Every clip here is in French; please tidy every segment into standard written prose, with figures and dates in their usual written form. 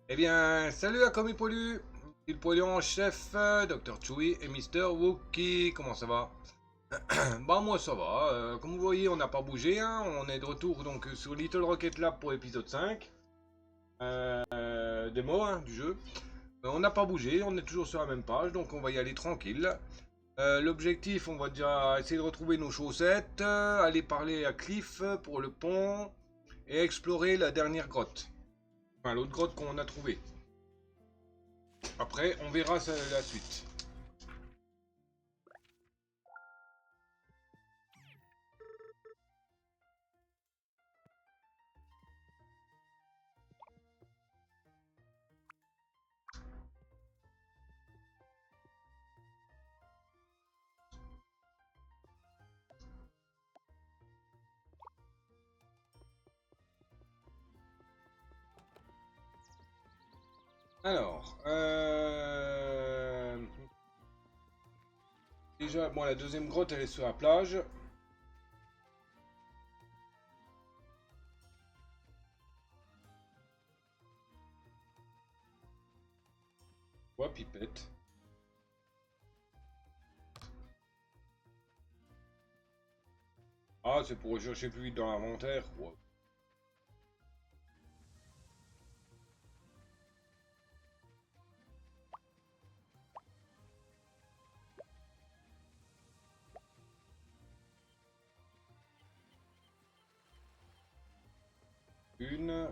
Eh bien, salut à Commis Poilu, il poilu en chef, Dr. Chewie et Mister Wookie, comment ça va? Bah moi ça va, comme vous voyez on n'a pas bougé, hein. On est de retour donc sur Little Rocket Lab pour épisode 5, démo hein, du jeu. On n'a pas bougé, on est toujours sur la même page, donc on va y aller tranquille. L'objectif, on va déjà essayer de retrouver nos chaussettes, aller parler à Cliff pour le pont, et explorer la dernière grotte, enfin l'autre grotte qu'on a trouvée. Après, on verra la suite. Alors, déjà, bon, la deuxième grotte, elle est sur la plage. Ouais, pipette. Ah, c'est pour chercher plus vite dans l'inventaire. Ouais. Une.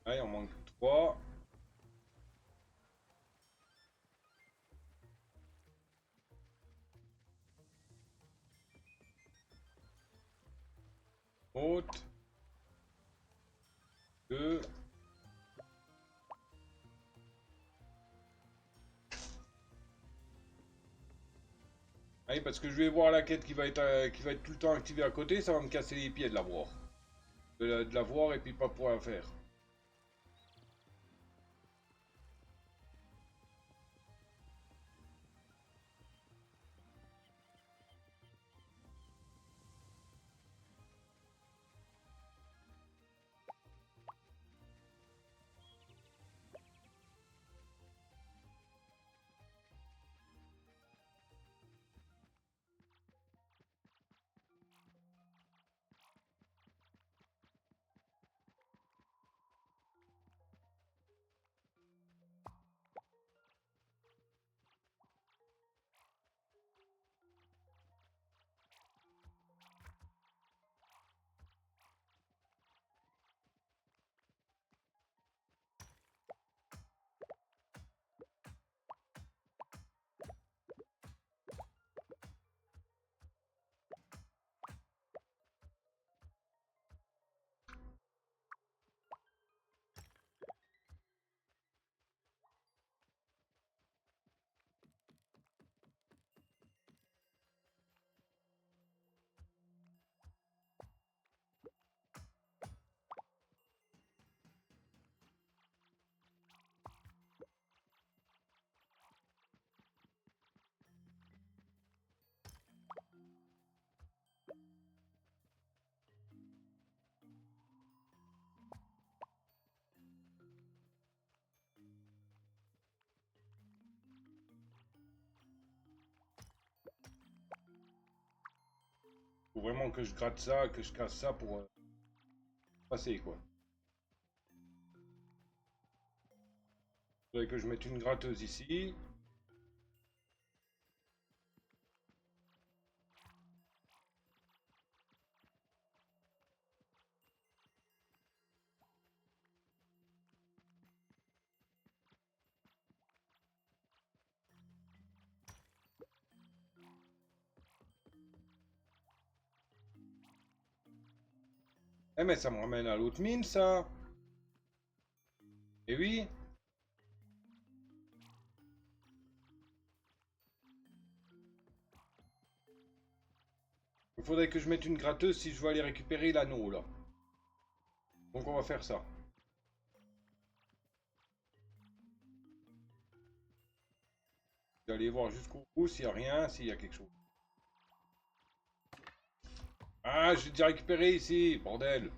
Ah, il en manque trois. Autre. Deux. Ah oui, parce que je vais voir la quête qui va être tout le temps activée à côté, ça va me casser les pieds de la voir. De la voir et puis pas pouvoir la faire. Faut vraiment que je gratte ça, que je casse ça pour passer quoi. Faudrait que je mette une gratteuse ici. Eh mais ça me ramène à l'autre mine ça. Eh oui. Il faudrait que je mette une gratteuse si je veux aller récupérer l'anneau là. Donc on va faire ça. Je vais aller voir jusqu'au bout s'il n'y a rien, s'il y a quelque chose. Ah, j'ai déjà récupéré ici, bordel.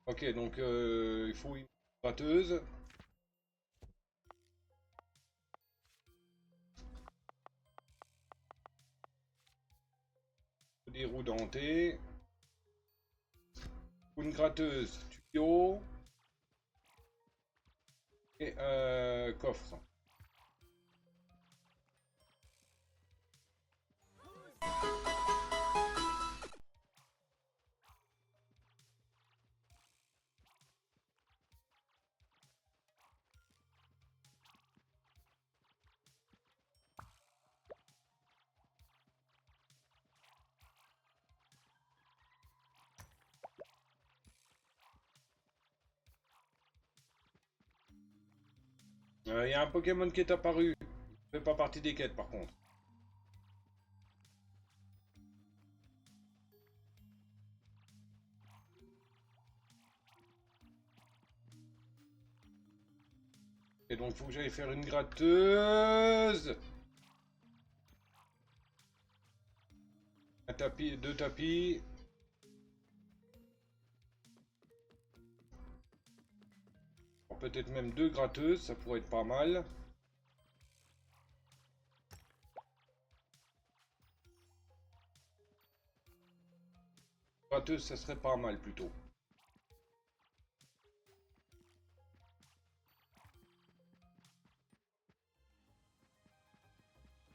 Ok, donc il faut une gratteuse. Des roues dentées. Une gratteuse, tuyau. Et coffre. Il y a un Pokémon qui est apparu. Il fait pas partie des quêtes par contre. Et donc faut que j'aille faire une gratteuse. Un tapis, deux tapis. Peut-être même deux gratteuses, ça pourrait être pas mal. Gratteuse, ça serait pas mal plutôt.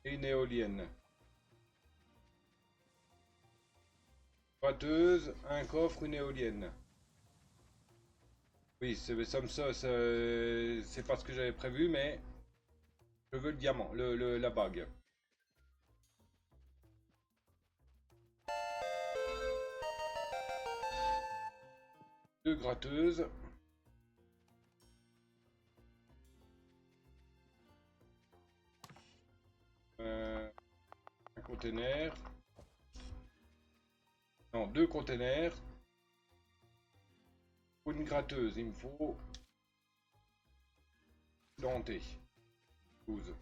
Et une éolienne. Gratteuse, un coffre, une éolienne. Oui, c'est pas ce que j'avais prévu, mais je veux le diamant, la bague. Deux gratteuses. Un container. Non, deux containers. Une gratteuse, il me faut denter. 12.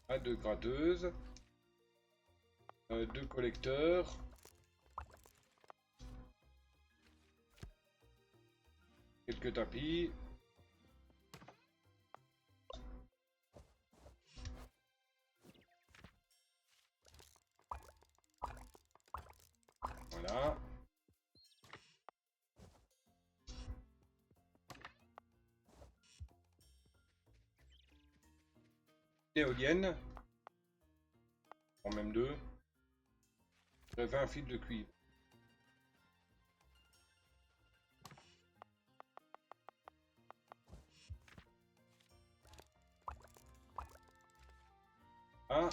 Ah, deux gratteuses. Deux collecteurs. Quelques tapis. Voilà. Éolienne. En même deux. 20 fils de cuivre. Ah.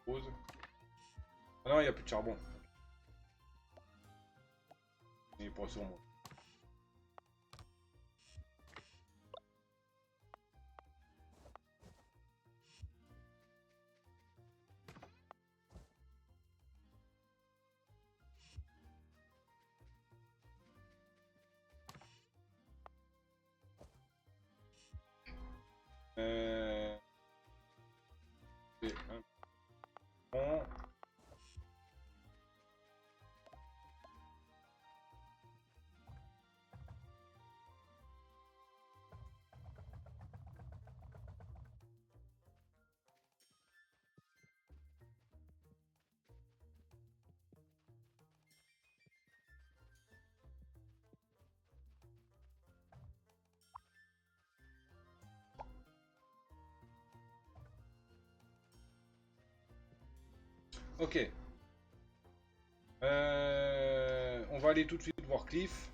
Pause. Ah non, il n'y a plus de charbon. Les poissons, moi. C'est un bon. Ok. On va aller tout de suite voir Cliff.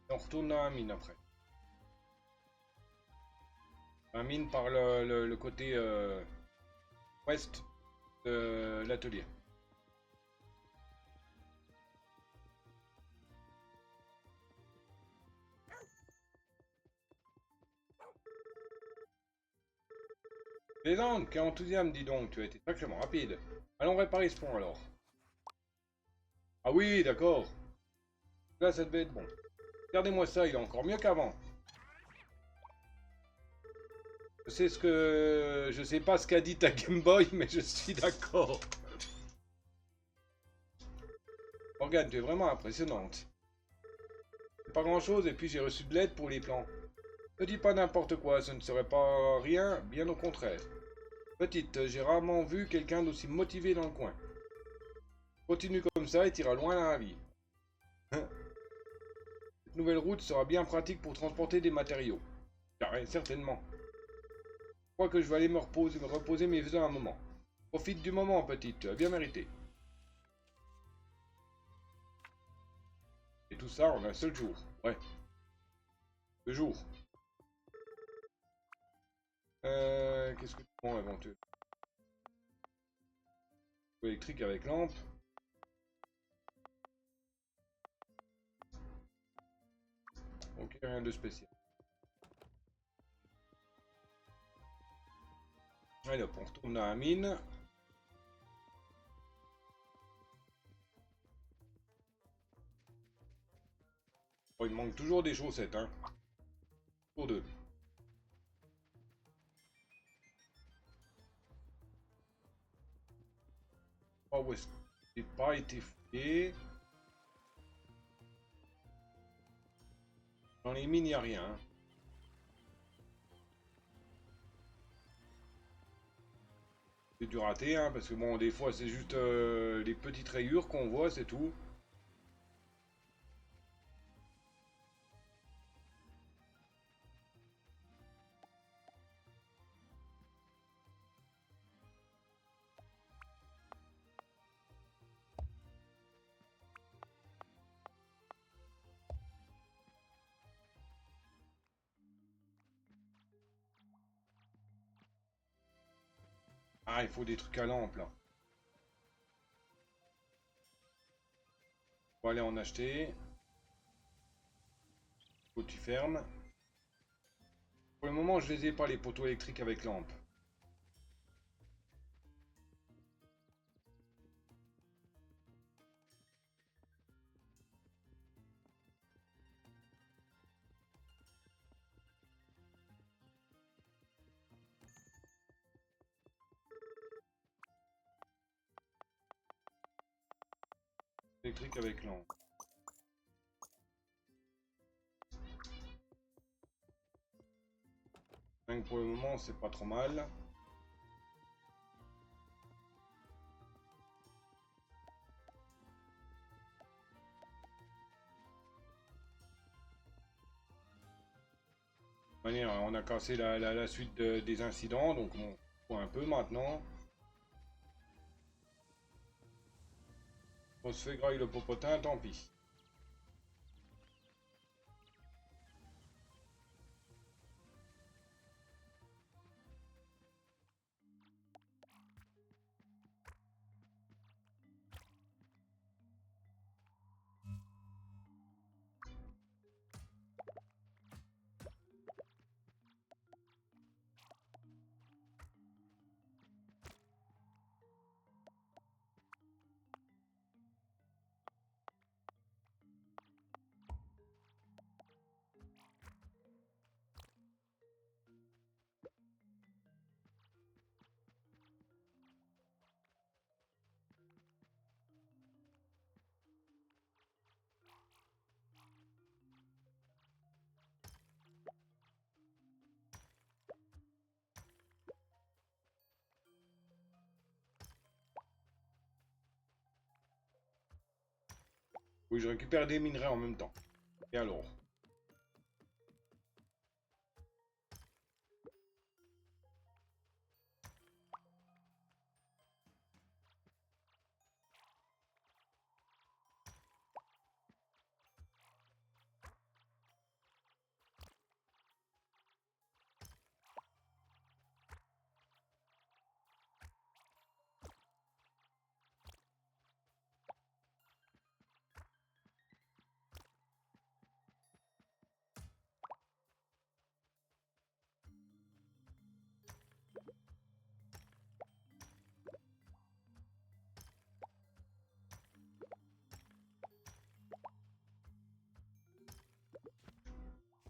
Et on retourne dans la mine après. La mine par le côté ouest de l'atelier. Plaisante, quel enthousiasme, dis donc, tu as été sacrément rapide. Allons réparer ce pont alors. Ah oui, d'accord. Là, ça devait être bon. Regardez-moi ça, il est encore mieux qu'avant. Je sais pas ce qu'a dit ta Game Boy, mais je suis d'accord. Morgane, tu es vraiment impressionnante. C'est pas grand chose, et puis j'ai reçu de l'aide pour les plans. Ne dis pas n'importe quoi, ce ne serait pas rien, bien au contraire. Petite, j'ai rarement vu quelqu'un d'aussi motivé dans le coin. Continue comme ça et t'iras loin dans la vie. Cette nouvelle route sera bien pratique pour transporter des matériaux. Carré, certainement. Je crois que je vais aller me reposer mes yeux un moment. Profite du moment, petite, tu as bien mérité. Et tout ça en un seul jour. Ouais, 2 jours. Qu'est-ce que tu prends éventuellement? Électrique avec lampe. Ok, rien de spécial. Allez hop, on retourne dans la mine. Oh, il manque toujours des chaussettes, hein. Pour deux. Oh, où est-ce que j'ai pas été fouillé? Dans les mines, il n'y a rien. Hein. C'est du raté, hein, parce que bon, des fois, c'est juste les petites rayures qu'on voit, c'est tout. Ah, il faut des trucs à lampe, là. On va aller en acheter. Faut que tu fermes. Pour le moment, je les ai pas, les poteaux électriques avec lampe. Électrique avec lampe. Donc pour le moment, c'est pas trop mal. De toute manière, on a cassé la suite des incidents, donc on voit un peu maintenant. On se fait grailler le popotin, tant pis. Oui, je récupère des minerais en même temps. Et alors?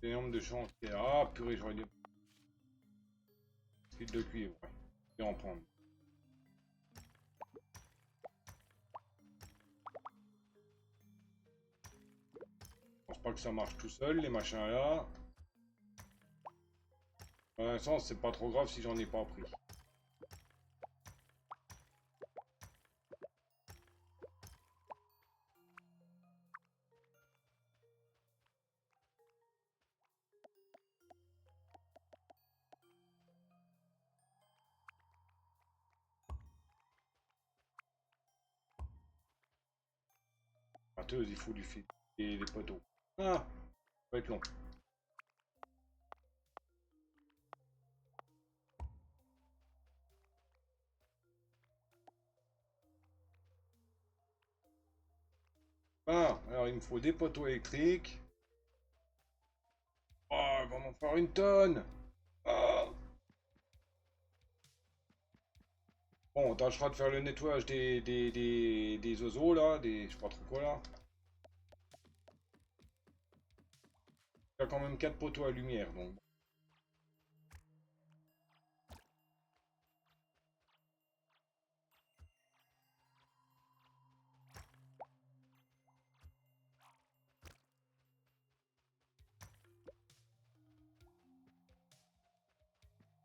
Les nombres de chantier. Ah, purée, j'aurais dû. Fil de cuivre, ouais. Je vais en prendre. Je pense pas que ça marche tout seul, les machins là. Pour l'instant, c'est pas trop grave si j'en ai pas pris. Batteuse, il faut du fil et les poteaux. Ah, ça va être long. Ah, alors il me faut des poteaux électriques. Oh, il va m'en faire une tonne. Ah. Bon, on tâchera de faire le nettoyage des oiseaux là, je sais pas trop quoi là. Il y a quand même 4 poteaux à lumière donc.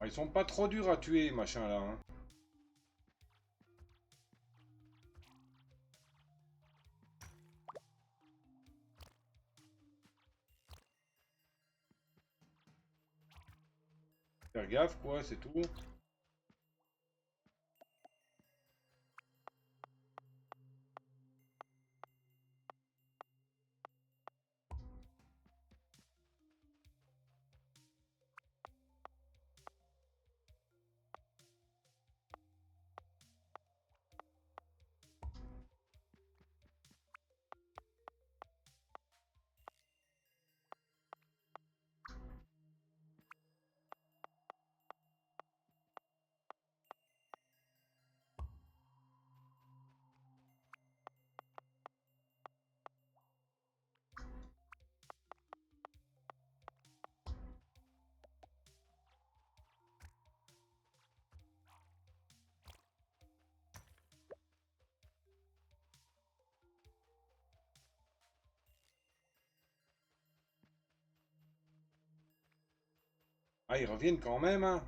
Ah, ils sont pas trop durs à tuer, machin là. Hein. Faire gaffe quoi, c'est tout. Ah, ils reviennent quand même, hein.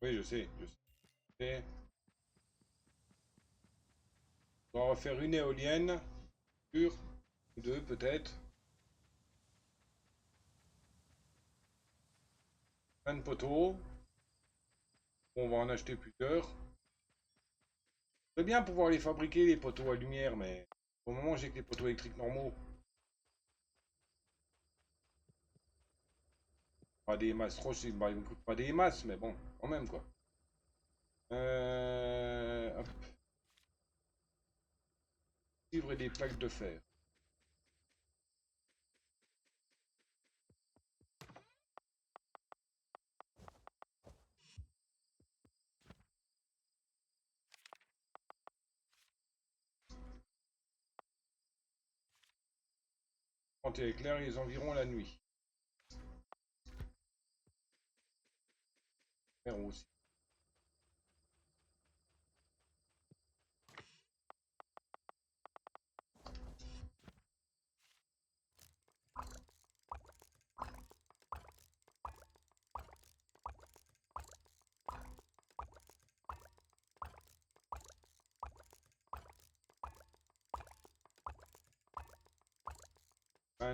Oui, je sais, je sais. On va refaire une éolienne. Sur. Deux peut-être. Plein de poteaux. On va en acheter plusieurs. C'est bien pouvoir les fabriquer, les poteaux à lumière, mais au moment j'ai que les poteaux électriques normaux. Pas des masses trop, bah, ils me coûtent pas des masses, mais bon, quand même quoi. Hop. Cuivre et des plaques de fer. Quand il éclaire les environs la nuit. Fer aussi.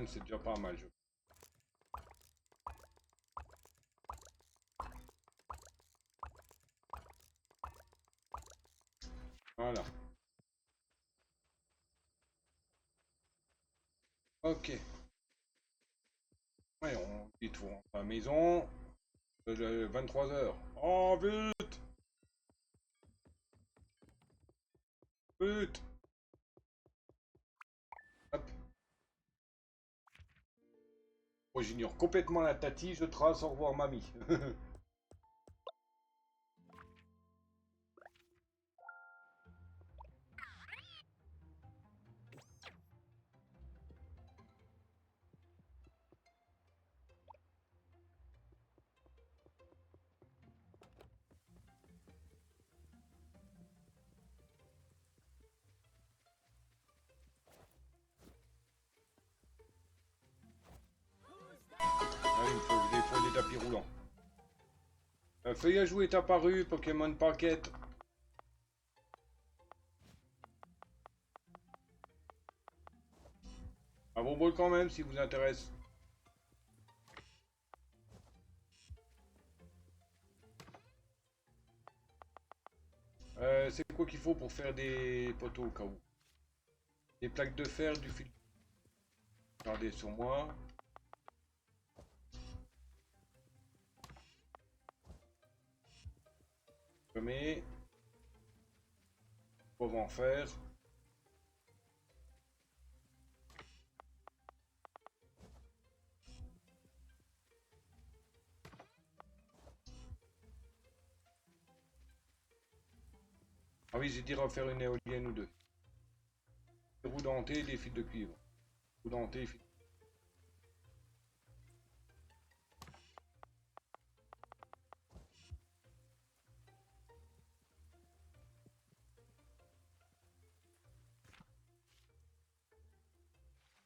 C'est déjà pas mal. Voilà. Ok. Ouais, on dit tout à la maison. 23 heures. Oh, vite! Vite! Hop. Moi, j'ignore complètement la tati, je trace, au revoir mamie. les tapis roulants. Feuillage est apparu, Pokémon Packet. À vos balles quand même, si vous intéresse. C'est quoi qu'il faut pour faire des poteaux au cas où? Des plaques de fer, du fil. Regardez sur moi. Je mets. On va en faire. Ah oui, j'ai dit refaire une éolienne ou deux. Des roues dentées, des fils de cuivre. Roues dentées, fils.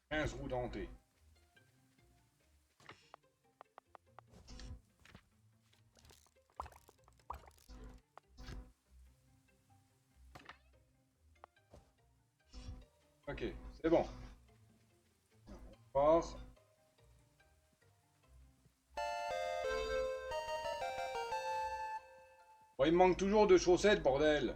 « 15 roues dentées. Ok, c'est bon. On part. Bon, il me manque toujours de chaussettes, bordel.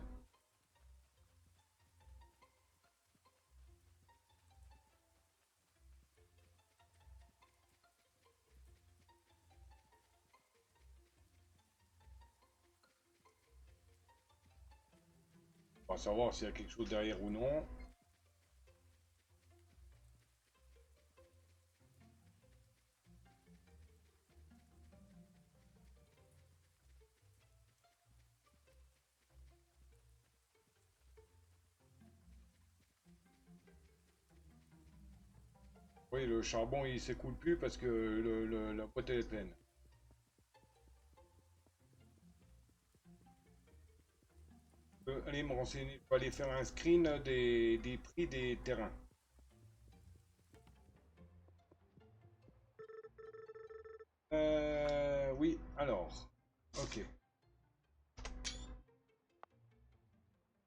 On va savoir s'il y a quelque chose derrière ou non. Oui, le charbon il s'écoule plus parce que la boîte elle est pleine. Je peux aller me renseigner, je peux aller faire un screen des prix des terrains. Oui, alors. Ok.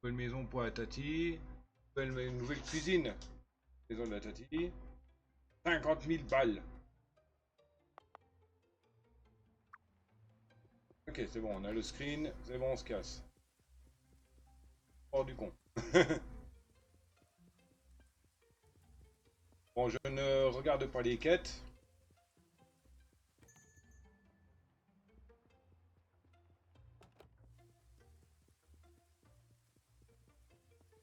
Nouvelle maison pour la Tati. Nouvelle cuisine. Maison de la Tati. 50 000 balles. Ok, c'est bon, on a le screen. C'est bon, on se casse. Hors du con. Bon, je ne regarde pas les quêtes.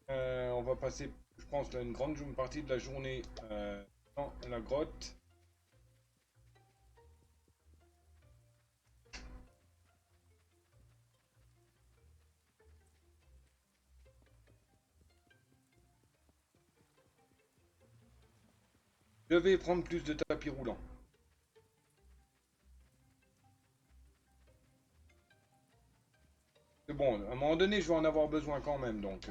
On va passer, je pense, une grande partie de la journée dans la grotte. Je vais prendre plus de tapis roulants. C'est bon, à un moment donné, je vais en avoir besoin quand même, donc...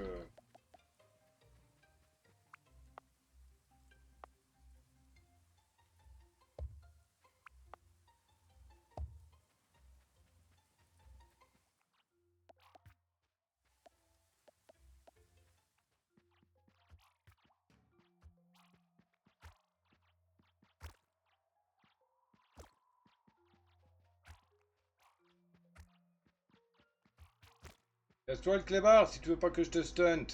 Laisse-toi le clébard si tu veux pas que je te stunt.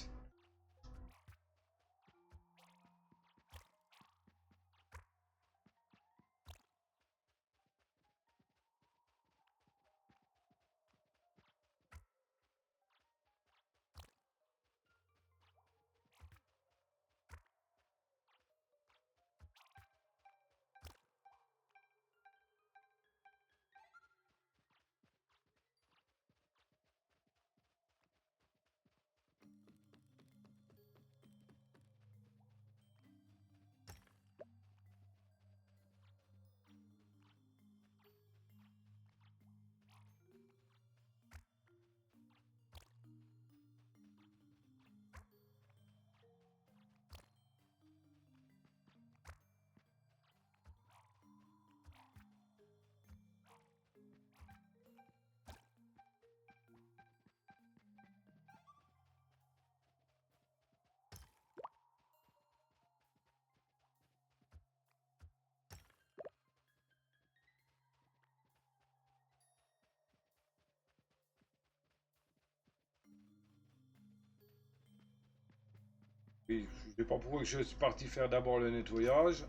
Et je sais pas pourquoi je suis parti faire d'abord le nettoyage.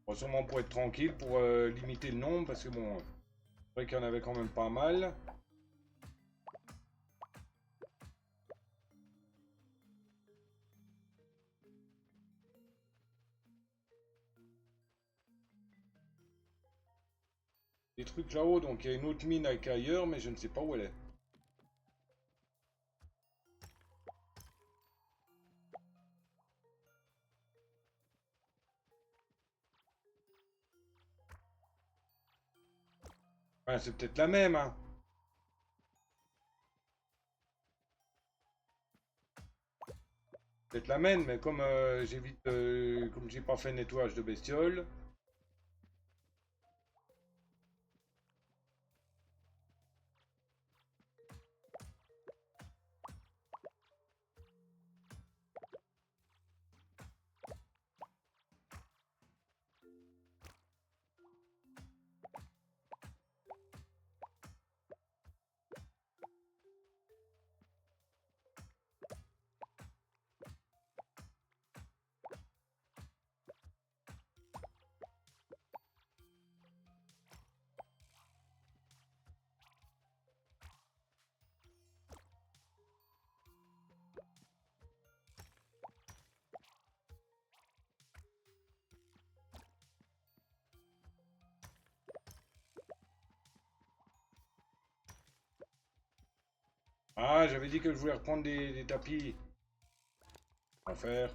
Bon, sûrement pour être tranquille, pour limiter le nombre, parce que bon, c'est vrai qu'il y en avait quand même pas mal. Des trucs là-haut, donc il y a une autre mine avec ailleurs, mais je ne sais pas où elle est. Enfin, c'est peut-être la même, hein. Peut-être la même, mais comme j'évite, comme j'ai pas fait nettoyage de bestioles. Ah, j'avais dit que je voulais reprendre des tapis. À faire.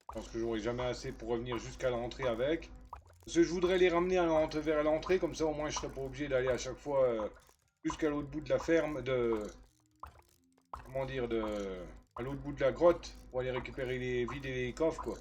Je pense que j'aurai jamais assez pour revenir jusqu'à l'entrée avec. Parce que je voudrais les ramener à l'entrée, vers l'entrée, comme ça au moins je serai pas obligé d'aller à chaque fois jusqu'à l'autre bout de la ferme, de... Comment dire, de... À l'autre bout de la grotte, pour aller récupérer les vides et les coffres, quoi.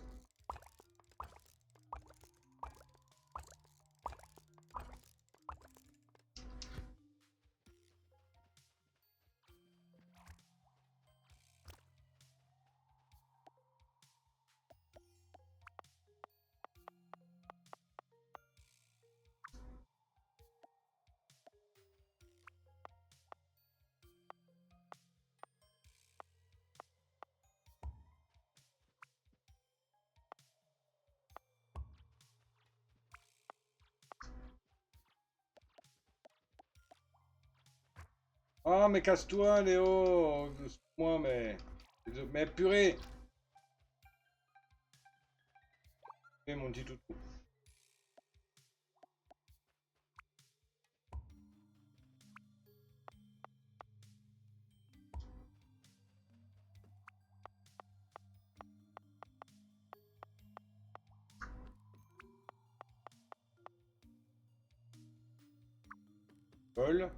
Ah, mais casse-toi, Léo! Moi, mais... Mais purée! Eh, mon petit toutou. Vol.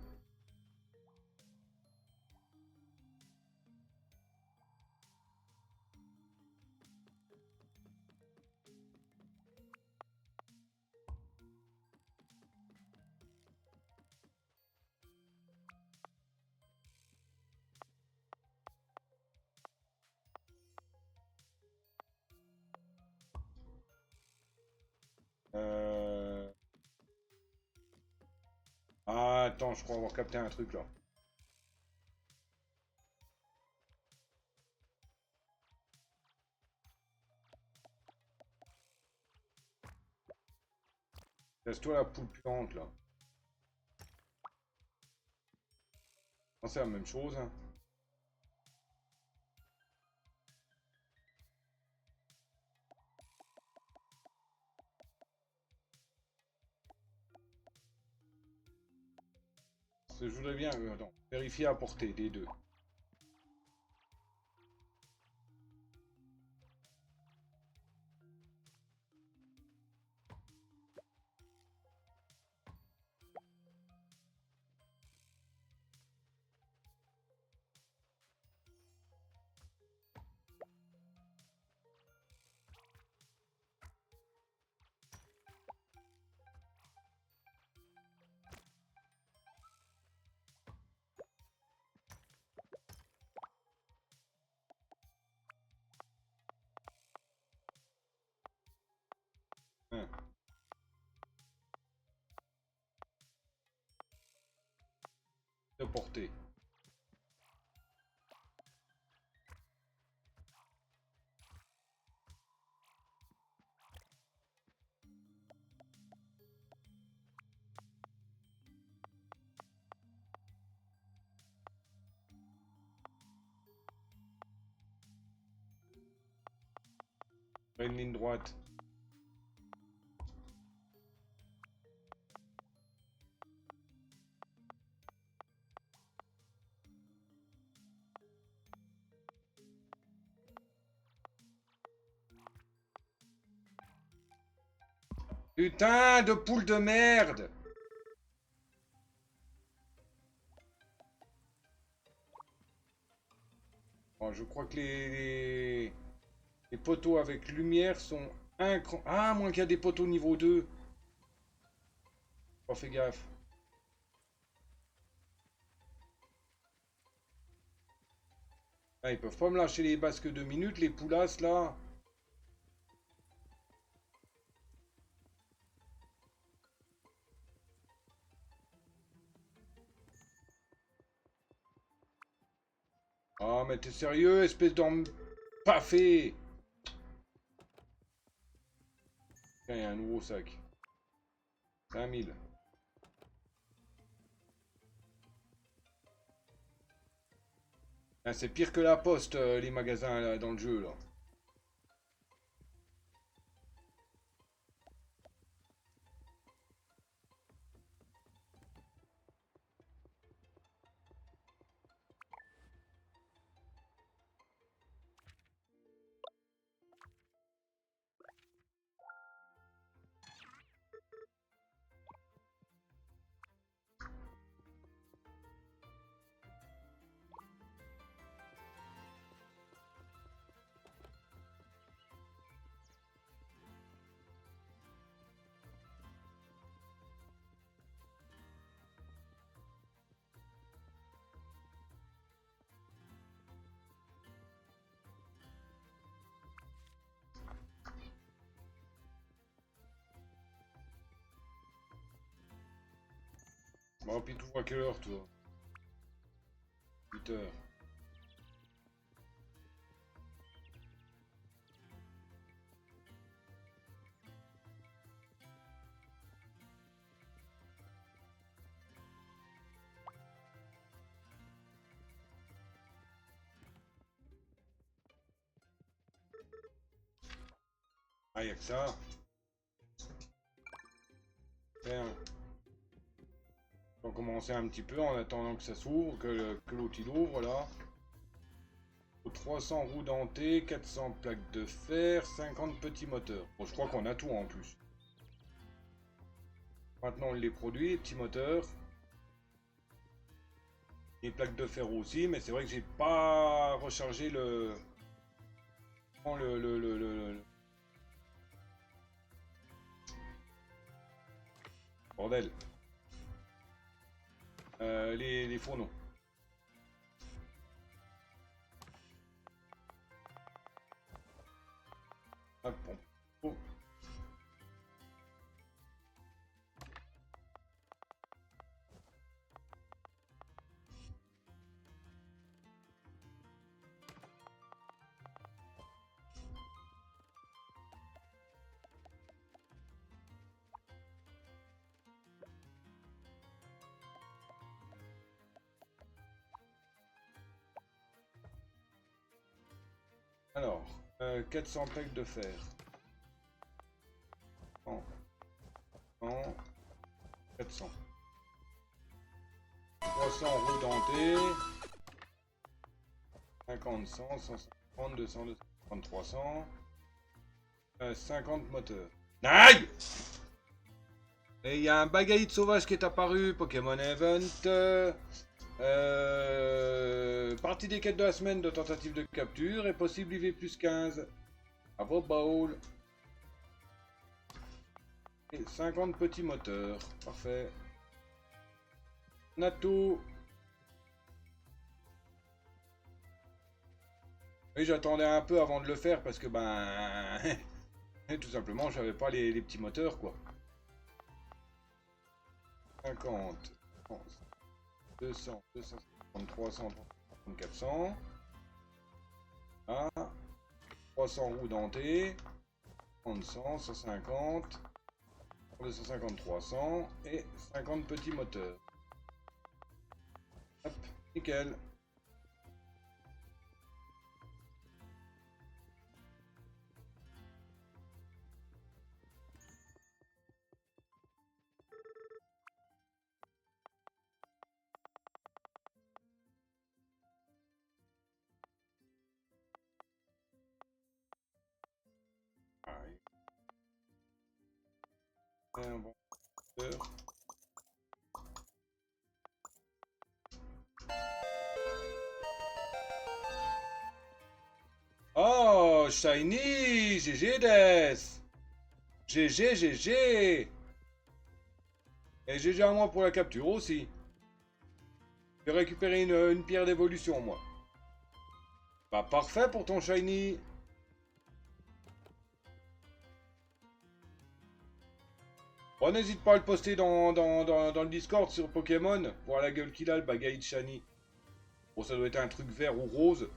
Euh... Ah, attends, je crois avoir capté un truc, là. Laisse-toi la poule puante, là. Non, c'est la même chose, hein. Je voudrais bien, attends, vérifier à portée des deux. de portée. Une ligne droite. Putain de poule de merde! Bon, je crois que les poteaux avec lumière sont un cran... Ah, moins qu'il y a des poteaux niveau 2. Oh, fais gaffe. Ah, ils peuvent pas me lâcher les basques de minutes, les poulasses, là. Ah, mais t'es sérieux, espèce d'homme pas fait. Tiens, il y a un nouveau sac. 5000. Ah, c'est pire que la poste, les magasins là, dans le jeu, là. Bon, puis tu vois à quelle heure, toi? 8 heures. Ah, y'a que ça. Tiens. On va commencer un petit peu en attendant que ça s'ouvre, que l'autre il ouvre, là. 300 roues dentées, 400 plaques de fer, 50 petits moteurs. Bon, je crois qu'on a tout en plus. Maintenant, on les produit, les petits moteurs. Les plaques de fer aussi, mais c'est vrai que j'ai pas rechargé le... Bordel. Les fourneaux. Hop, bon. Oh. Alors, 400 plaques de fer. 100, 100, 400. 300 roues dentées. 50, 100, 150, 200, 250, 300. 50 moteurs. Aïe! Et il y a un bagaïde sauvage qui est apparu, Pokémon Event. Partie des quêtes de la semaine de tentative de capture et possible IV plus 15. À vos boules. Et 50 petits moteurs. Parfait. On a tout. Oui, j'attendais un peu avant de le faire parce que ben... tout simplement, j'avais pas les petits moteurs quoi. 50. 200, 250, 300, 400. Là. 300 roues dentées. 30, 100, 150. 250, 300. Et 50 petits moteurs. Hop, nickel. Un bon moteur. Oh, Shiny! GG des! GG, GG! Et GG à moi pour la capture aussi. J'ai récupéré une pierre d'évolution, moi. Bah, parfait pour ton Shiny! Bon, n'hésite pas à le poster dans le Discord sur Pokémon. Voir la gueule qu'il a, le bagaille de Shiny. Bon, ça doit être un truc vert ou rose.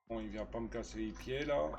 Bon, il vient pas me casser les pieds, là.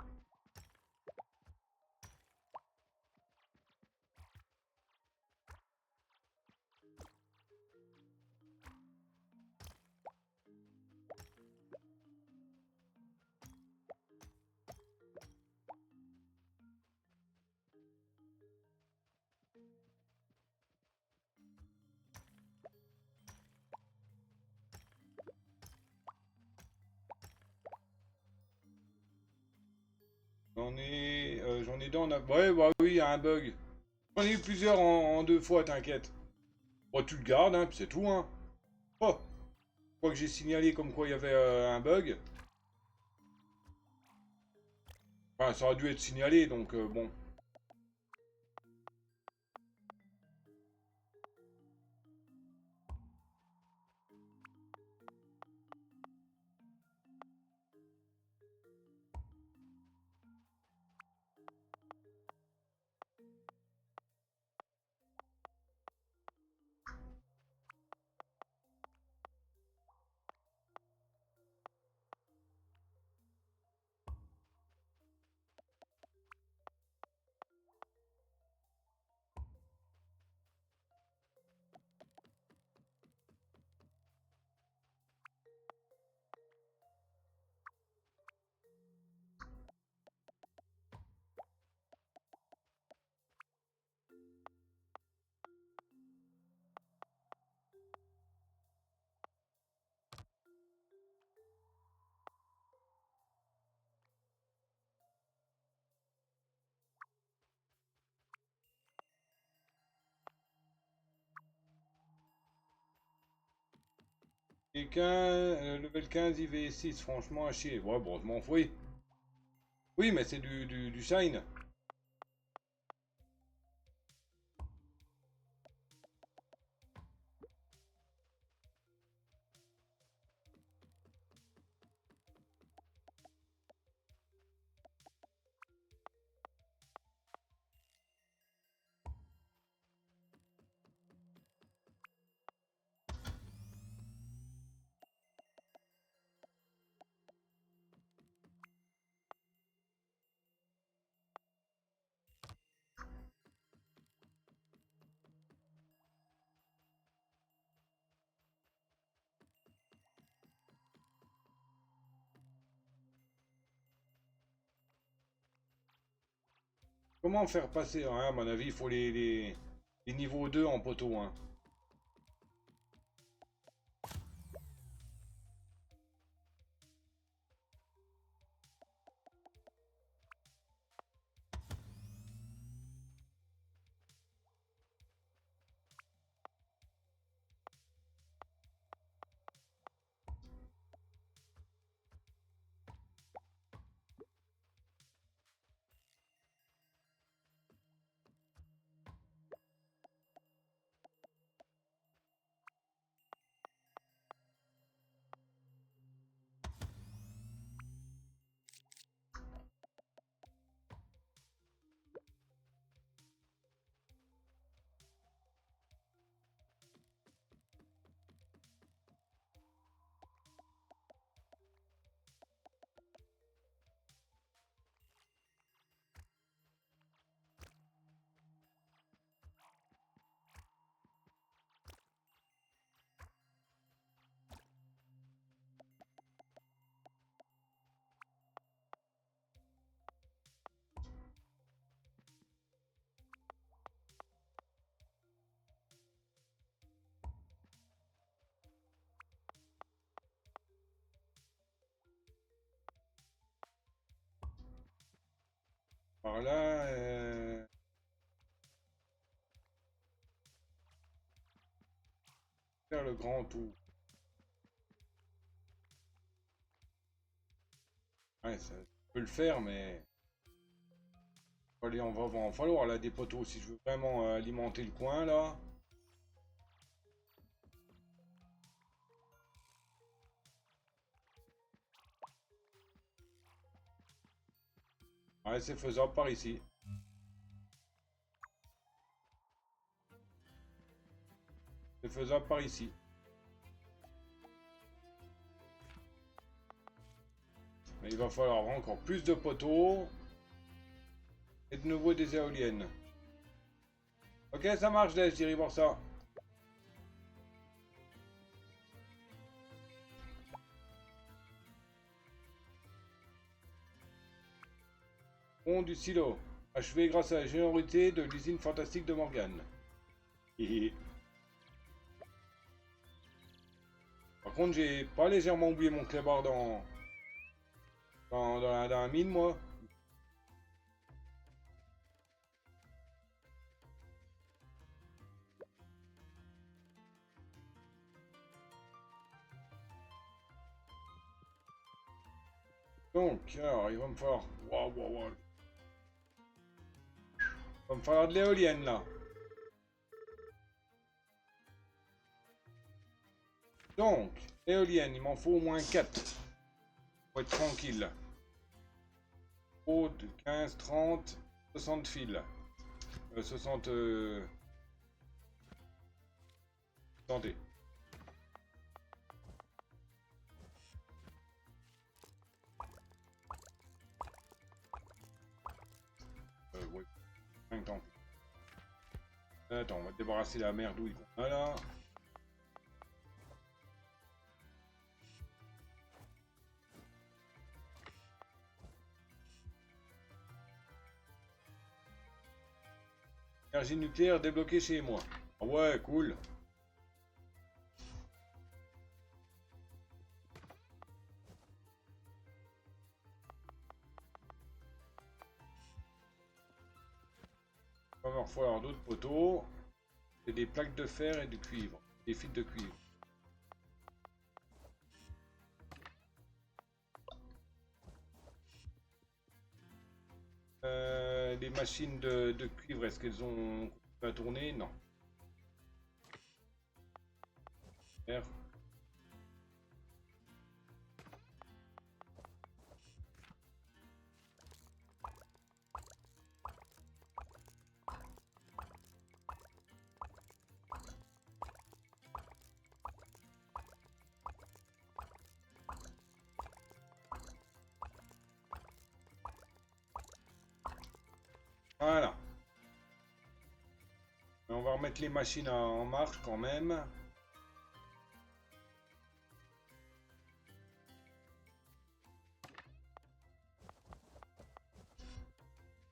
J'en ai deux en... Ouais, bah oui, il y a un bug. J'en ai eu plusieurs en deux fois, t'inquiète. Bon, tu le gardes, hein, puis c'est tout, hein. Oh, je crois que j'ai signalé comme quoi il y avait un bug. Enfin, ça aurait dû être signalé, donc bon. Quelqu'un, level 15, IV6, franchement, à chier. Ouais, bon, je m'en fous. Oui, oui, mais c'est du shine. Comment faire passer, hein, à mon avis, il faut les niveaux 2 en poteau, hein. par là. Faire le grand tour. Ouais, ça peut le faire, mais... Allez, on va en falloir là des poteaux si je veux vraiment alimenter le coin là. Ouais, c'est faisable par ici. C'est faisable par ici. Mais il va falloir encore plus de poteaux. Et de nouveau des éoliennes. Ok, ça marche, laisse, j'irai voir ça. Pont du silo. Achevé grâce à la générosité de l'usine fantastique de Morgane. Hihi. Par contre, j'ai pas légèrement oublié mon clébard dans la mine, moi. Donc, alors, il va me falloir... Waouh, waouh, waouh. Il va me falloir de l'éolienne, là. Donc, éolienne, il m'en faut au moins 4. Pour être tranquille. Oh, de 15, 30, 60 fils. 60... Attendez. Ouais. 5 temps. Attends, on va débarrasser la merdouille qu'on a là. Énergie nucléaire débloquée chez moi. Ah ouais, cool. On va falloir d'autres poteaux. Et des plaques de fer et du cuivre. Des fils de cuivre. Les machines de cuivre, est-ce qu'elles ont à tourner? Non. Fer. Voilà. On va remettre les machines en marche quand même.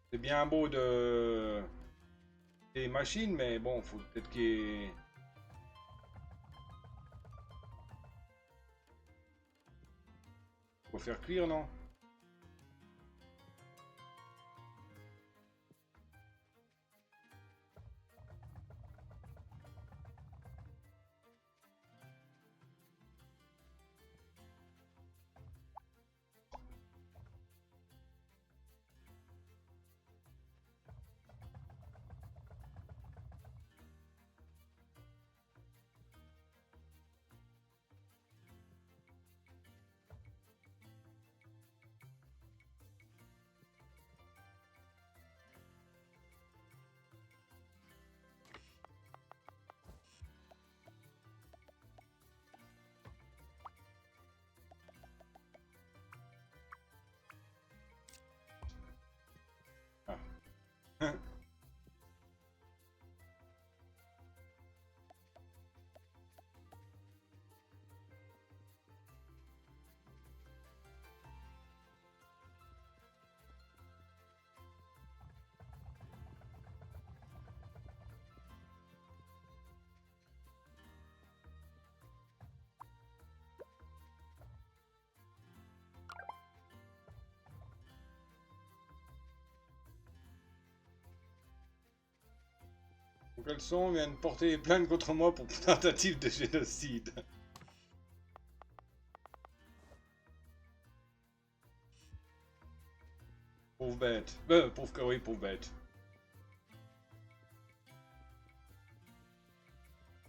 C'est bien beau de... des machines, mais bon, faut peut-être qu'il y ait... Faut faire cuire, non? Caleçon vient de porter plainte contre moi pour tentative de génocide. Pauvre bête. Oui, pauvre bête.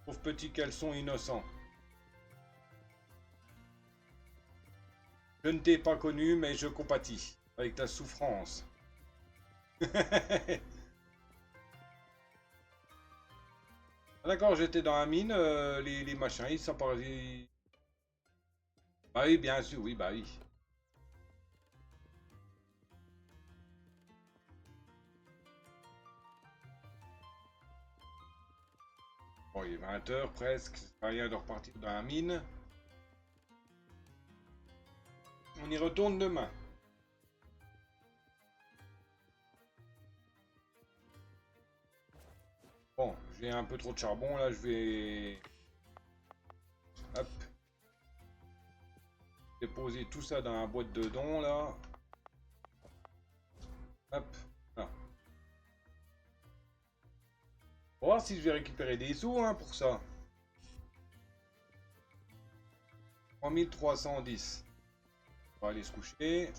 Pauvre petit caleçon innocent. Je ne t'ai pas connu, mais je compatis avec ta souffrance. D'accord, j'étais dans la mine, les machins, ils s'apparaissent. Bah oui, bien sûr, oui, bah oui. Bon, il est 20 h presque, c'est pas rien de repartir dans la mine. On y retourne demain. Bon, j'ai un peu trop de charbon là, je vais... Hop. Déposer tout ça dans la boîte de dons là. Hop. Là. On va voir si je vais récupérer des sous hein, pour ça. 3310. On va aller se coucher.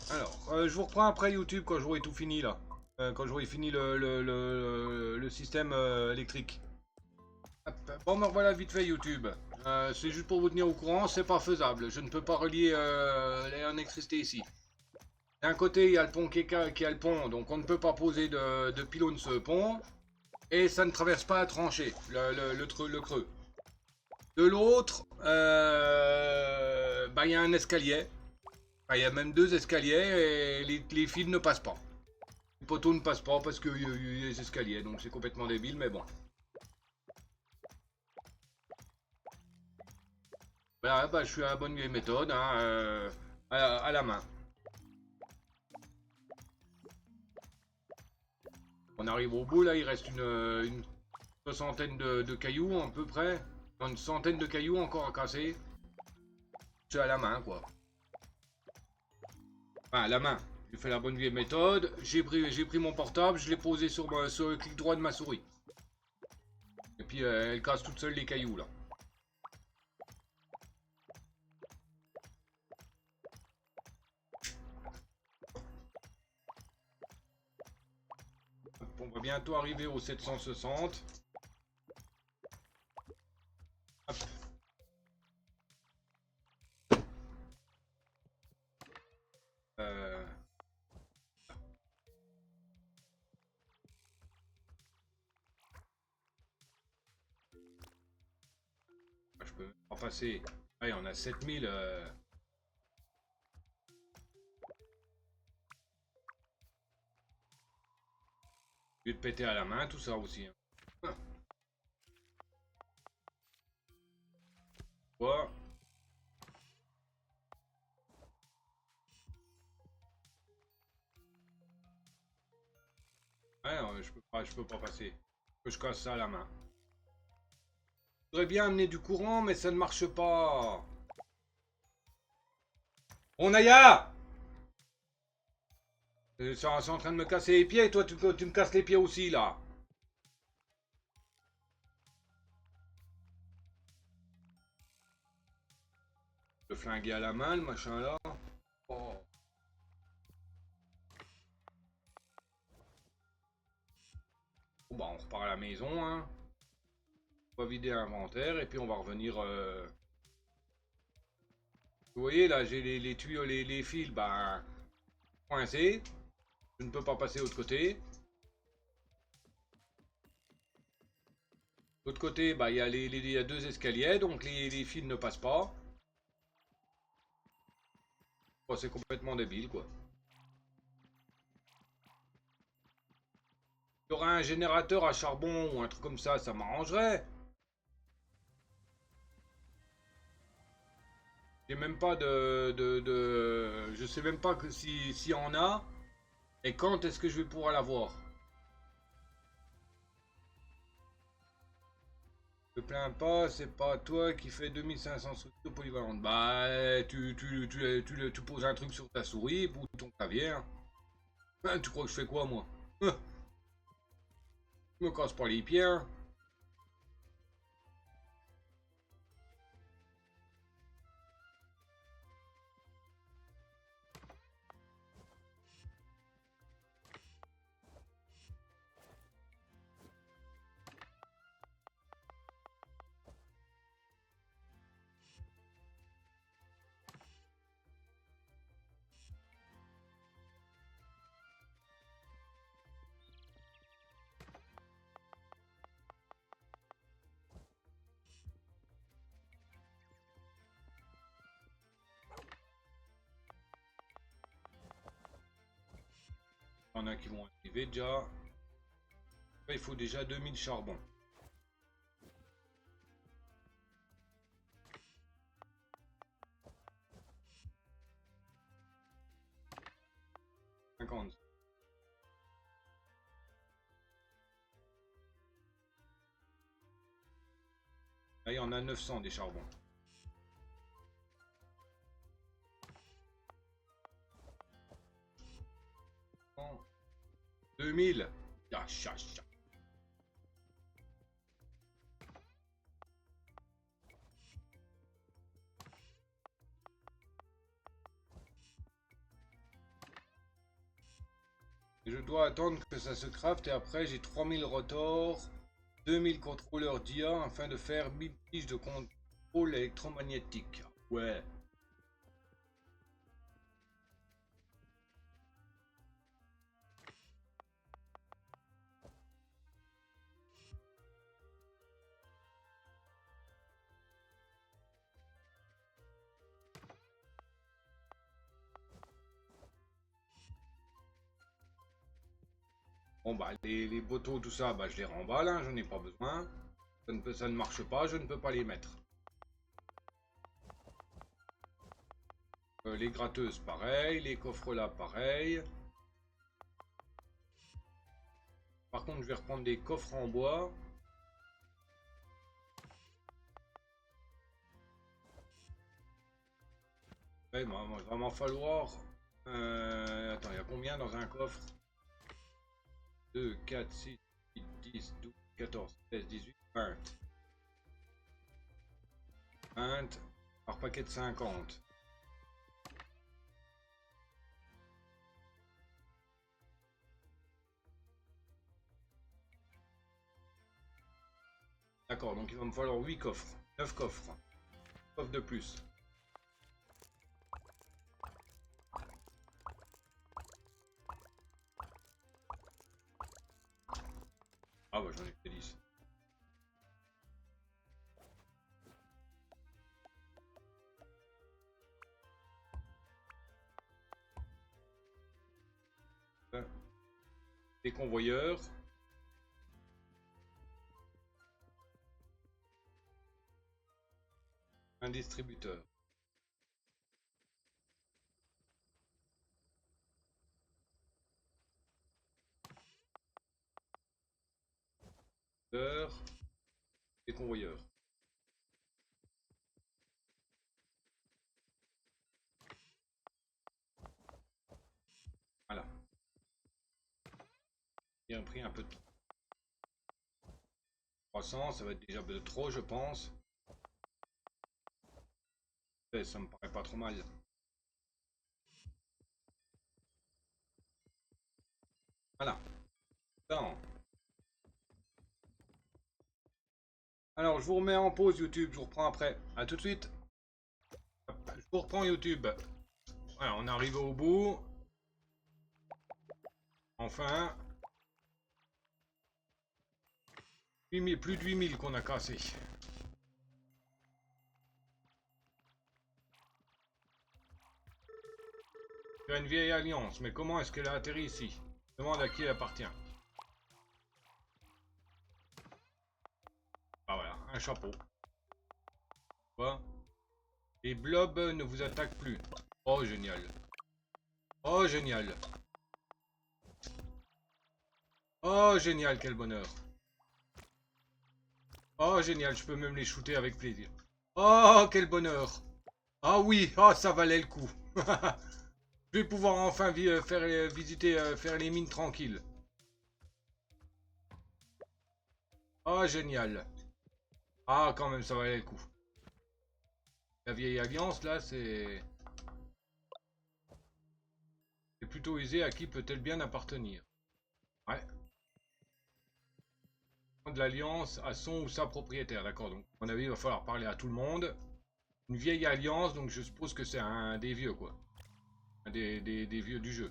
Alors, je vous reprends après YouTube quand j'aurai tout fini là. Quand j'aurai fini le système électrique. Hop. Bon, me revoilà vite fait YouTube. C'est juste pour vous tenir au courant, c'est pas faisable. Je ne peux pas relier l'électricité ici. D'un côté, il y a le pont qui a le pont, donc on ne peut pas poser de pylône sur le pont. Et ça ne traverse pas la tranchée, le creux. De l'autre, bah, il y a un escalier. Enfin, il y a même 2 escaliers et les fils ne passent pas. Les poteaux ne passent pas parce qu'il y a les escaliers, donc c'est complètement débile, mais bon. Voilà, bah, je suis à la bonne vieille méthode, hein, à la main. On arrive au bout, là, il reste une soixantaine de cailloux, à peu près. Une centaine de cailloux encore à casser. C'est à la main, quoi. Enfin, à la main. J'ai fait la bonne vieille méthode. J'ai pris mon portable, je l'ai posé sur le clic droit de ma souris. Et puis, elle casse toute seule les cailloux, là. On va bientôt arriver au 760. Hop. Je peux pas passer. Allez, on a 7000. Je vais te péter à la main, tout ça aussi. Hein. Quoi? Ouais, je peux pas passer. Que je casse ça à la main. Je voudrais bien amener du courant, mais ça ne marche pas. On Naya! C'est en train de me casser les pieds, toi tu me casses les pieds aussi là. Le flinguer à la main, le machin là. Oh. Bon, bah on repart à la maison, hein. On va vider l'inventaire et puis on va revenir. Vous voyez là, j'ai les tuyaux, les fils, bah coincés. Je ne peux pas passer de l'autre côté. De l'autre côté, bah il y a 2 escaliers, donc les fils ne passent pas. Oh, c'est complètement débile quoi. Il y aura un générateur à charbon ou un truc comme ça m'arrangerait. J'ai même pas je sais même pas que s'il y en a. Et quand est-ce que je vais pouvoir l'avoir? te plains pas, c'est pas toi qui fais 2500 structures polyvalentes. Bah, tu poses un truc sur ta souris ou ton clavier. Hein, tu crois que je fais quoi, moi? Je me casse pas les pieds. Hein. Il y en a qui vont arriver déjà. Il faut déjà 2000 charbons. Là, il y en a 900 des charbons. Oh. 2000. Ya, ya, ya. Et je dois attendre que ça se crafte et après j'ai 3000 rotors, 2000 contrôleurs d'IA afin de faire 1000 fiches de contrôle électromagnétique. Ouais. Bon bah les poteaux tout ça bah je les remballe, hein, j'en ai pas besoin. Ça ne marche pas, je ne peux pas les mettre. Les gratteuses pareil, les coffres là pareil. Par contre je vais reprendre des coffres en bois. Ouais, il va vraiment falloir... attends, il y a combien dans un coffre? 2, 4, 6, 8, 10, 12, 14, 16, 18, 20. 20 par paquet de 50. D'accord, donc il va me falloir 8 coffres. 9 coffres. Coffre de plus. Ah bah j'en ai fait 10. Des convoyeurs. Un distributeur. Des convoyeurs. Voilà. Bien pris un peu de 300, ça va être déjà un peu de trop je pense. Ça me paraît pas trop mal. Voilà. Attends. Alors, je vous remets en pause YouTube, je vous reprends après. A tout de suite. Je vous reprends YouTube. Voilà, on est arrivé au bout. Enfin. 8000, plus de 8000 qu'on a cassé. Il y a une vieille alliance, mais comment est-ce qu'elle a atterri ici? Je demande à qui elle appartient. Ah voilà, un chapeau. Quoi? Les blobs ne vous attaquent plus. Oh génial. Oh génial. Oh génial, quel bonheur. Oh, génial, je peux même les shooter avec plaisir. Oh, quel bonheur. Ah oui, ah, ça valait le coup. Je vais pouvoir enfin faire visiter, faire les mines tranquilles. Ah, génial. Ah, quand même, ça valait le coup. La vieille alliance, là, c'est plutôt aisé à qui peut-elle bien appartenir. Ouais. De l'alliance à son ou sa propriétaire, d'accord. Donc, à mon avis, il va falloir parler à tout le monde. Une vieille alliance, donc je suppose que c'est un des vieux, quoi. Un des vieux du jeu.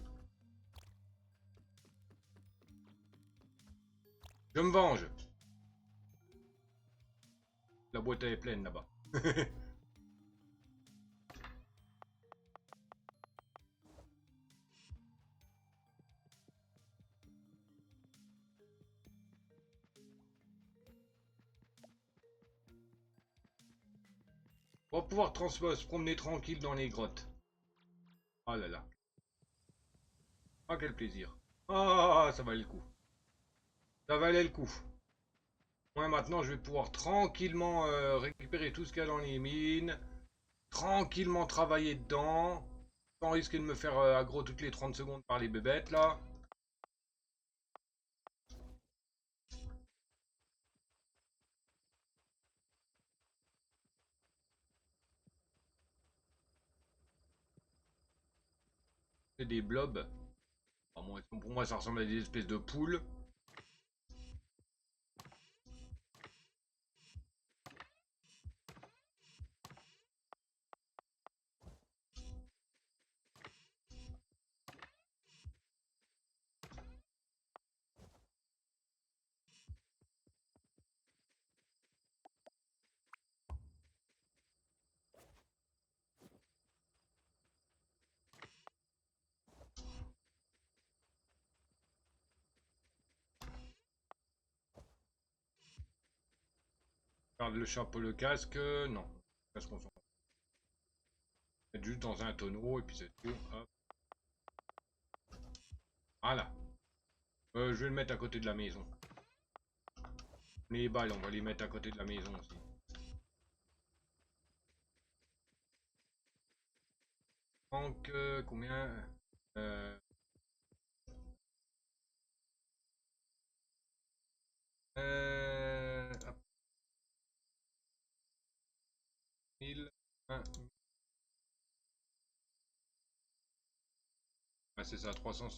Je me venge. La boîte est pleine là-bas. On va pouvoir se promener tranquille dans les grottes. Oh là là. Ah, quel plaisir. Ah, ça valait le coup. Ça valait le coup. Moi, maintenant, je vais pouvoir tranquillement récupérer tout ce qu'il y a dans les mines. Tranquillement travailler dedans. Sans risquer de me faire aggro toutes les 30 secondes par les bébêtes, là. C'est des blobs. Enfin, pour moi, ça ressemble à des espèces de poules. Garde le chapeau, le casque. Non. Le casque, on s'en fout. Mettre juste dans un tonneau et puis c'est tout. Hop. Voilà. Je vais le mettre à côté de la maison. Les balles, on va les mettre à côté de la maison aussi. Donc, combien euh, hop, 1000. Ah, c'est ça, 300.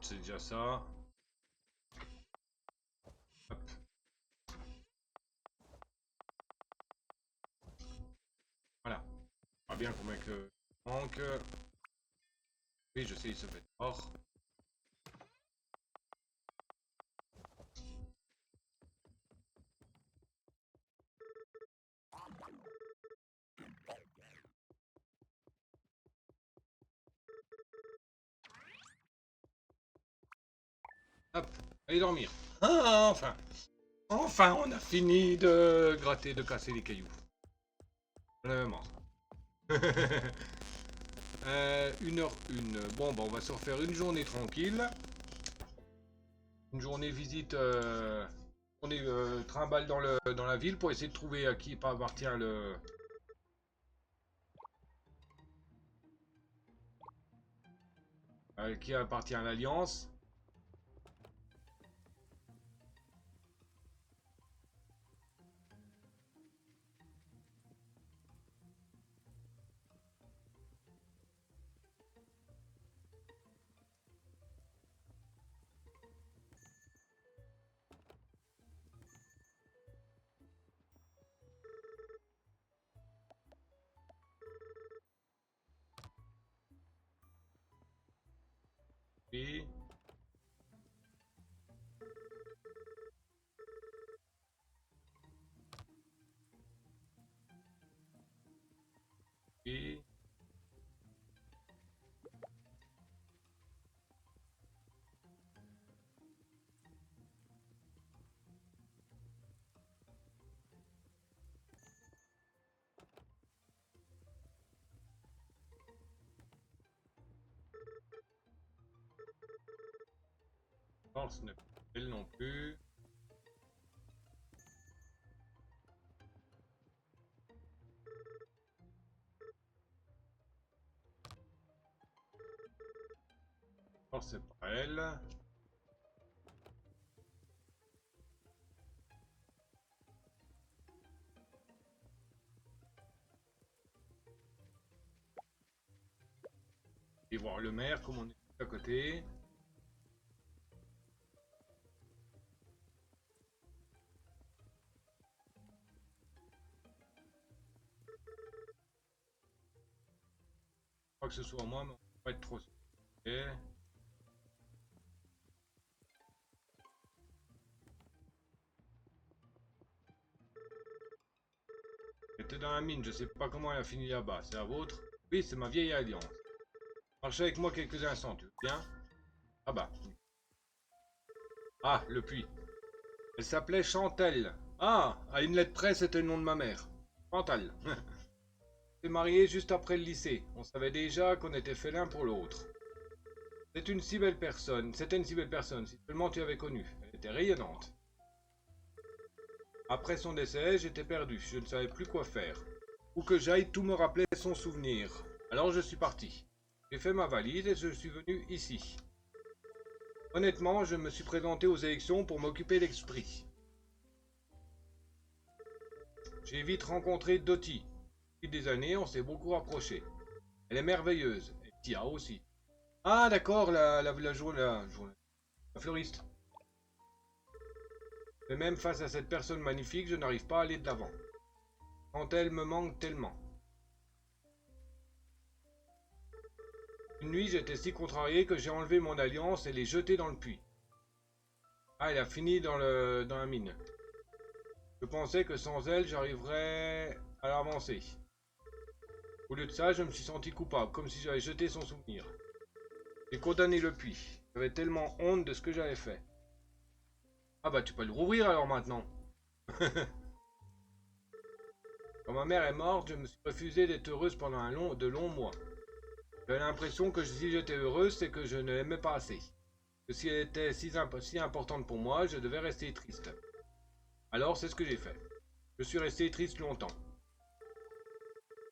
C'est déjà ça. Hop. Voilà. On va bien combien que manque. Oui, je sais, il se fait fort. Hop, allez dormir. Ah, enfin. Enfin, on a fini de gratter, de casser les cailloux. On avait marre. 1h01. Bon, bah, on va se refaire une journée tranquille. Une journée visite. On est trimballe dans la ville pour essayer de trouver à qui appartient qui appartient à l'Alliance. Non, ce n'est pas elle non plus. Non, c'est pas elle. Et voir le maire comme on est à côté. Pas que ce soit moi, mais on va pas être trop sûr. Ok. J'étais dans la mine, je sais pas comment elle a fini là-bas. C'est la vôtre? Oui, c'est ma vieille alliance. Marchez avec moi quelques instants, tu veux bien? Ah bah. Ah, le puits. Elle s'appelait Chantal. Ah, à une lettre près, c'était le nom de ma mère. Chantal. On s'est mariés juste après le lycée. On savait déjà qu'on était fait l'un pour l'autre. C'est une si belle personne. C'était une si belle personne. Si seulement tu avais connu. Elle était rayonnante. Après son décès, j'étais perdu. Je ne savais plus quoi faire. Où que j'aille, tout me rappelait son souvenir. Alors je suis parti. J'ai fait ma valise et je suis venu ici. Honnêtement, je me suis présenté aux élections pour m'occuper d'Esprit. J'ai vite rencontré Dottie. Depuis des années, on s'est beaucoup rapprochés. Elle est merveilleuse. Et Tia aussi. Ah d'accord, la fleuriste. Mais même face à cette personne magnifique, je n'arrive pas à aller de l'avant. Quand elle me manque tellement. Une nuit, j'étais si contrarié que j'ai enlevé mon alliance et l'ai jetée dans le puits. Ah, elle a fini dans la mine. Je pensais que sans elle, j'arriverais à l'avancer. Au lieu de ça, je me suis senti coupable, comme si j'avais jeté son souvenir. J'ai condamné le puits. J'avais tellement honte de ce que j'avais fait. Ah bah tu peux le rouvrir alors maintenant. Quand ma mère est morte, je me suis refusé d'être heureuse pendant de longs mois. J'avais l'impression que si j'étais heureuse, c'est que je ne l'aimais pas assez. Que si elle était si importante pour moi, je devais rester triste. Alors c'est ce que j'ai fait. Je suis resté triste longtemps.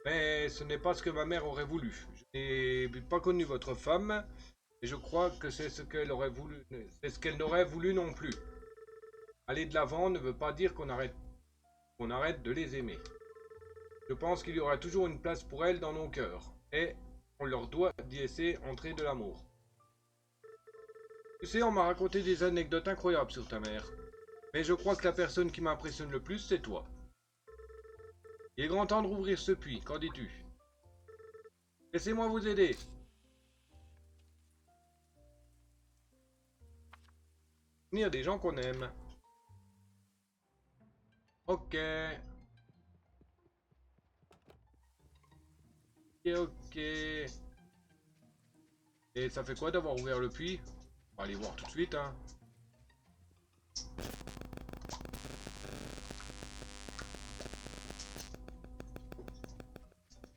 Mais ce n'est pas ce que ma mère aurait voulu. Je n'ai pas connu votre femme, et je crois que c'est ce qu'elle aurait voulu. C'est ce qu'elle n'aurait voulu non plus. Aller de l'avant ne veut pas dire qu'on arrête de les aimer. Je pense qu'il y aura toujours une place pour elles dans nos cœurs, et on leur doit d'y laisser entrer de l'amour. Tu sais, on m'a raconté des anecdotes incroyables sur ta mère, mais je crois que la personne qui m'impressionne le plus, c'est toi. Il est grand temps de rouvrir ce puits, qu'en dis-tu? Laissez-moi vous aider. Venir des gens qu'on aime. Ok. Ok, ok. Et ça fait quoi d'avoir ouvert le puits? On va aller voir tout de suite, hein.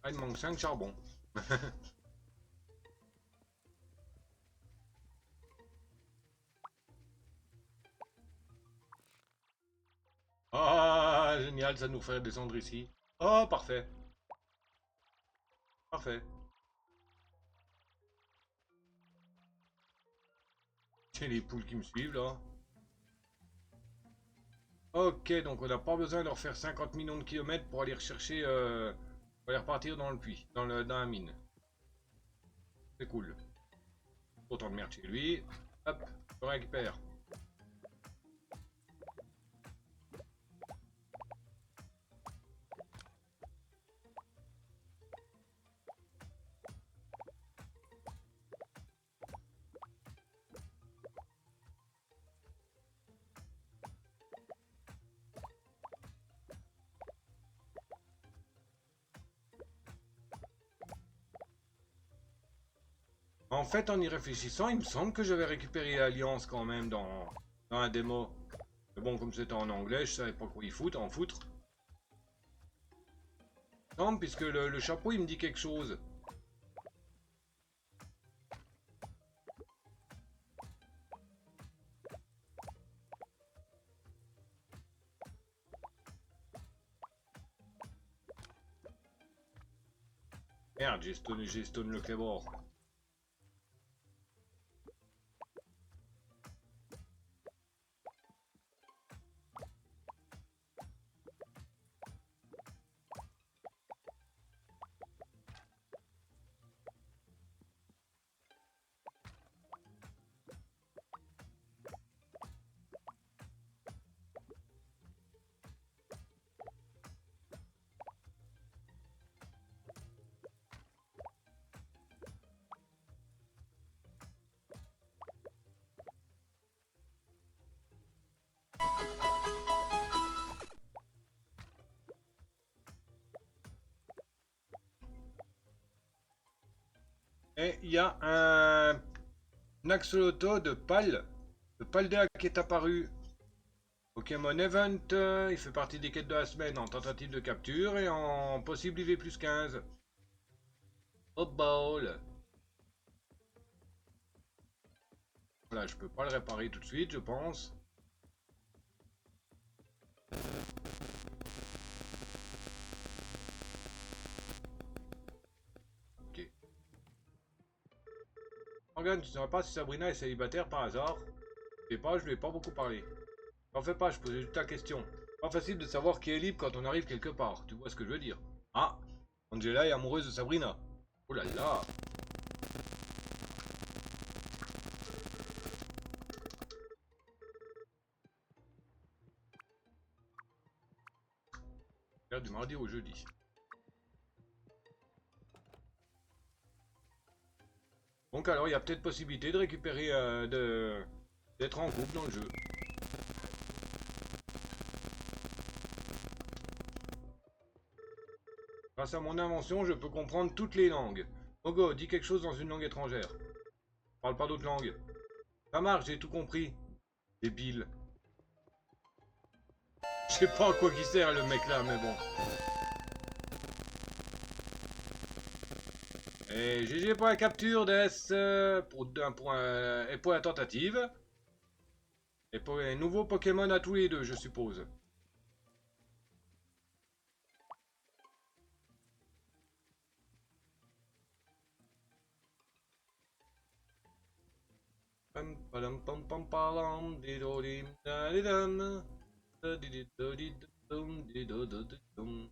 Ah, il me manque 5 charbons. Ah, génial, ça nous fait descendre ici. Oh, parfait. Parfait. J'ai les poules qui me suivent, là. Ok, donc on n'a pas besoin de refaire 50 millions de kilomètres pour aller rechercher... pour aller repartir dans le puits, dans la mine. C'est cool. Autant de merde chez lui. Hop, je récupère. En fait, en y réfléchissant, il me semble que j'avais récupéré l'Alliance quand même dans la démo. Mais bon, comme c'était en anglais, je savais pas quoi y foutre, en foutre. Non, puisque le chapeau, il me dit quelque chose. Merde, j'ai stone le clébard. Et il y a un axoloto de Paldea qui est apparu. Pokémon Event, il fait partie des quêtes de la semaine en tentative de capture et en possible IV plus 15. Hop ball. Voilà, je peux pas le réparer tout de suite, je pense. Ok. Morgane, tu ne saurais pas si Sabrina est célibataire par hasard? Je sais pas, je lui ai pas beaucoup parlé. T'en fais pas, je posais juste ta question. Pas facile de savoir qui est libre quand on arrive quelque part, tu vois ce que je veux dire. Ah, Angela est amoureuse de Sabrina. Oh là là. Du mardi au jeudi. Donc alors il y a peut-être possibilité de récupérer, d'être en groupe dans le jeu. Grâce à mon invention, je peux comprendre toutes les langues. Mogo, dis quelque chose dans une langue étrangère. Parle pas d'autre langue. Ça marche, j'ai tout compris. Débile. Je sais pas à quoi qui sert le mec là, mais bon. Et GG pour la capture d'S, pour un point, et pour la tentative. Et pour les nouveaux Pokémon à tous les deux, je suppose. Pam pam pam pam pam didodim dadidam dididididum didododidum.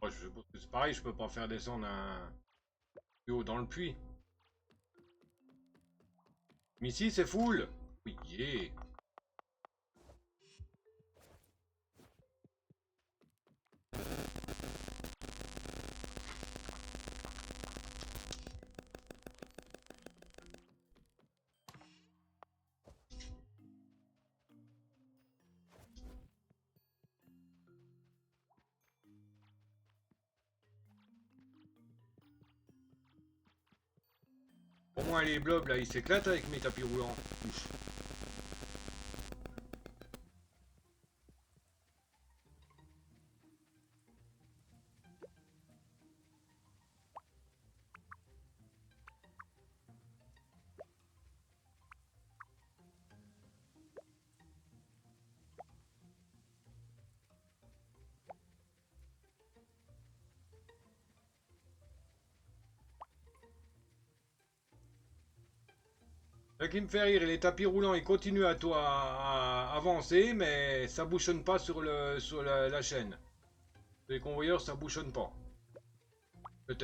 Moi, je suppose que c'est pareil, je peux pas faire descendre un plus haut dans le puits. Mais ici, c'est full. Oui, yeah. Au moins, les blobs, là, ils s'éclatent avec mes tapis roulants. Ouf. Ce qui me fait rire, les tapis roulants, ils continuent à avancer, mais ça bouchonne pas sur, sur la chaîne. Les convoyeurs, ça bouchonne pas.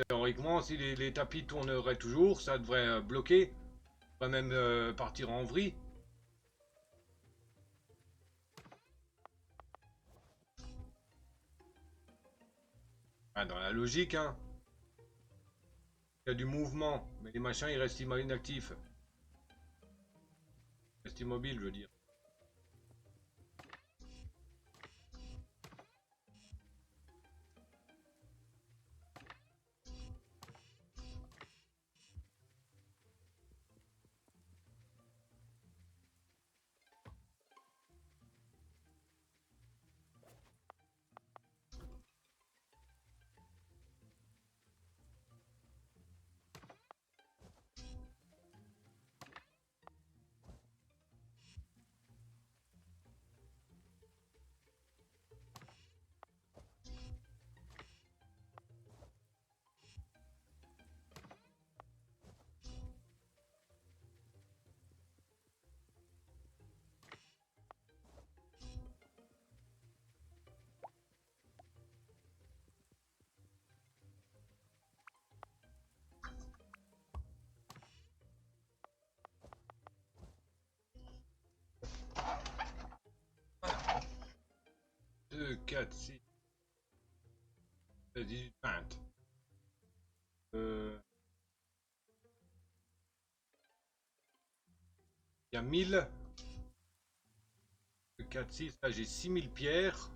Théoriquement, si les tapis tourneraient toujours, ça devrait bloquer. Pas même partir en vrille. Ah, dans la logique, hein. Il y a du mouvement, mais les machins, ils restent inactifs. Ils restent immobiles, je veux dire. 4, 6, 18, 20. Il y a 1000. 4, 6, là j'ai 6000 pierres.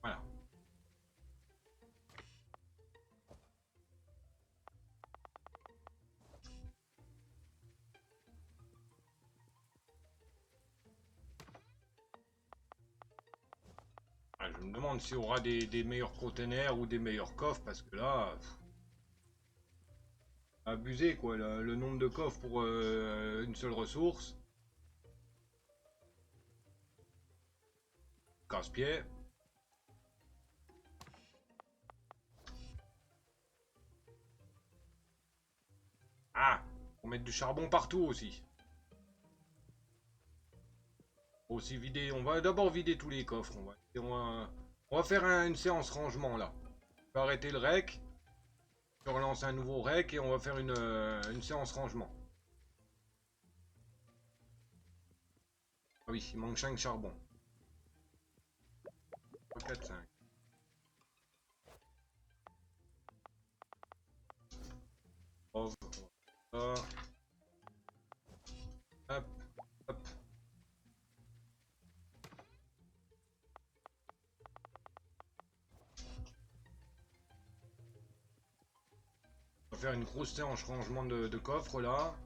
Voilà. Ah, je me demande s'il y aura des meilleurs containers ou des meilleurs coffres parce que là, abusé quoi, le nombre de coffres pour une seule ressource. Casse-pied. Ah, on met du charbon partout aussi. Aussi vider, on va d'abord vider tous les coffres. On va faire une séance rangement là. On va arrêter le rec. Je relance un nouveau rec et on va faire une séance rangement. Ah oui, il manque 5 charbons. 3, 4, 5. Hop, hop, hop. On va faire une grosse séance rangement de coffres là.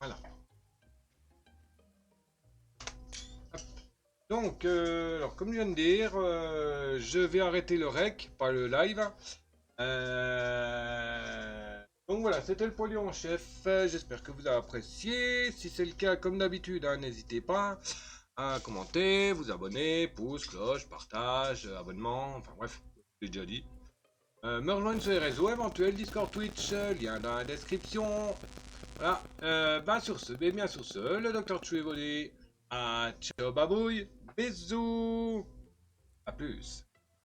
Voilà. Hop. Donc, alors comme je viens de dire, je vais arrêter le rec, pas le live. Donc voilà, c'était le polio en chef. J'espère que vous avez apprécié. Si c'est le cas, comme d'habitude, hein, n'hésitez pas à commenter, vous abonner, pouce, cloche, partage, abonnement, enfin bref, j'ai déjà dit. Me rejoindre sur les réseaux éventuels, Discord, Twitch, lien dans la description. Voilà, bah sur ce, bien sur ce, le docteur Chu est volé. Ah, ciao babouille, bisous, à plus.